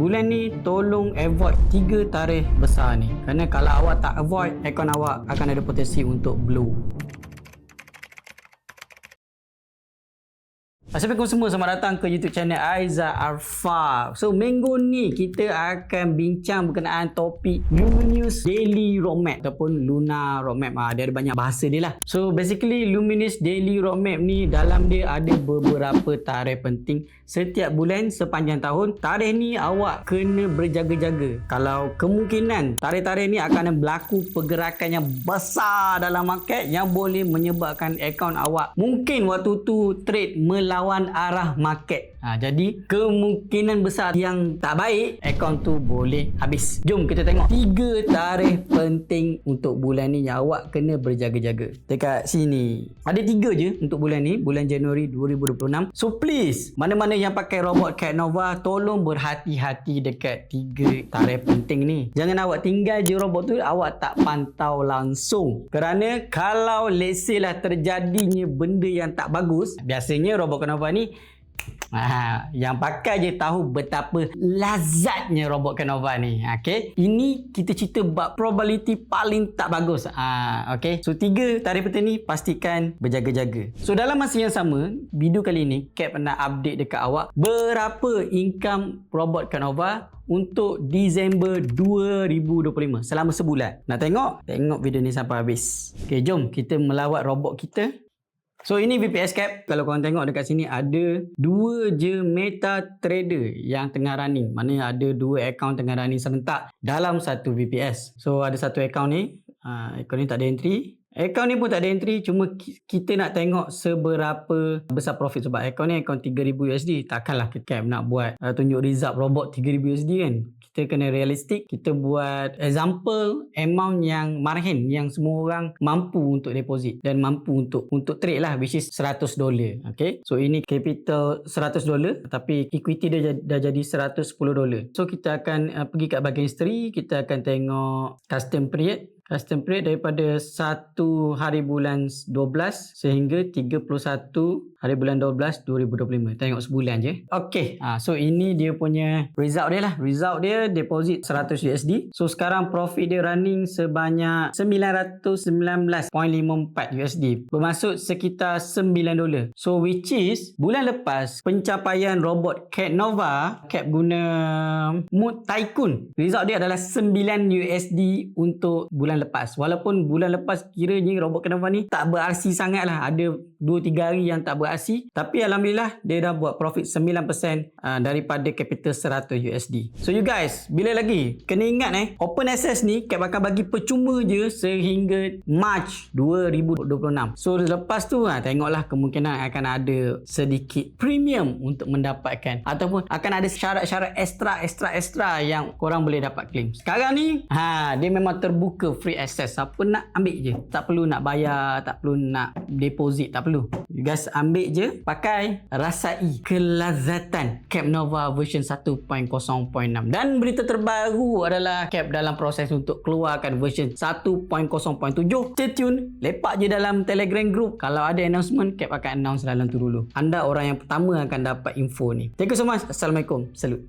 bulan ni tolong avoid 3 tarikh besar ni. Kerana kalau awak tak avoid, akaun awak akan ada potensi untuk blow. Assalamualaikum semua, selamat datang ke YouTube channel Aizat Arfa. So minggu ni kita akan bincang berkenaan topik Luminous Daily Roadmap ataupun Lunar Roadmap. Dia ada banyak bahasa dia lah. So basically Luminous Daily Roadmap ni dalam dia ada beberapa tarikh penting setiap bulan sepanjang tahun. Tarikh ni awak kena berjaga-jaga. Kalau kemungkinan tarikh-tarikh ni akan berlaku pergerakan yang besar dalam market yang boleh menyebabkan akaun awak mungkin waktu tu trade melawan arah market. Jadi kemungkinan besar yang tak baik akaun tu boleh habis. Jom kita tengok 3 tarikh penting untuk bulan ni yang awak kena berjaga-jaga. Dekat sini ada 3 je untuk bulan ni, bulan Januari 2026. So please, mana-mana yang pakai robot Cat Nova, tolong berhati-hati dekat 3 tarikh penting ni. Jangan awak tinggal je robot tu, awak tak pantau langsung. Kerana kalau let's say lah terjadinya benda yang tak bagus, biasanya robot Cat Nova ni yang pakai je tahu betapa lazatnya robot Cat Nova ni. Okay, ini kita cerita bab probability paling tak bagus. Okay, so 3 tarikh penting ni pastikan berjaga-jaga. So dalam masa yang sama, video kali ni Cat nak update dekat awak berapa income robot Cat Nova untuk Disember 2025 selama sebulan. Nak tengok? Tengok video ni sampai habis. Okay, jom kita melawat robot kita. So ini VPS Cap. Kalau korang tengok dekat sini ada 2 je meta trader yang tengah running. Maknanya ada 2 akaun tengah running serentak dalam satu VPS. So ada satu akaun ni, akaun ni tak ada entry. Akaun ni pun tak ada entry, cuma kita nak tengok seberapa besar profit. Sebab akaun ni akaun 3000 USD. Takkanlah Cap nak buat tunjuk result robot 3000 USD kan. Kita kena realistik. Kita buat example amount yang margin yang semua orang mampu untuk deposit dan mampu untuk trade lah, which is $100. Okay, so ini capital $100 tapi equity dia dah jadi $110. So kita akan pergi kat bahagian history. Kita akan tengok custom period. Custom period daripada 1 hari bulan 12 sehingga 31 hari bulan 12 2025. Tengok sebulan je. Okay, so ini dia punya result dia lah. Result dia deposit 100 USD. So sekarang profit dia running sebanyak 919.54 USD. Bermaksud sekitar $9. So which is bulan lepas pencapaian robot Cat Nova, Cap guna mode Tycoon, result dia adalah 9 USD untuk bulan lepas. Walaupun bulan lepas kiranya robot Cat Nova ni tak berarsi sangat lah, ada 2-3 hari yang tak berarsi, tapi alhamdulillah dia dah buat profit 9% daripada capital 100 USD. So you guys, bila lagi kena ingat open access ni Cap bakal bagi percuma je sehingga March 2026. So lepas tu tengoklah, kemungkinan akan ada sedikit premium untuk mendapatkan ataupun akan ada syarat-syarat extra yang korang boleh dapat claim. Sekarang ni dia memang terbuka free access. Siapa nak ambil je, tak perlu nak bayar, tak perlu nak deposit, tak perlu. You guys ambil je, pakai, rasai kelazatan Cap Nova version 1.0.6. Dan berita terbaru adalah Cap dalam proses untuk keluarkan version 1.0.7. Stay tune, lepak je dalam Telegram group. Kalau ada announcement, Cap akan announce dalam tu dulu. Anda orang yang pertama akan dapat info ni. Thank you so much. Assalamualaikum. Salut.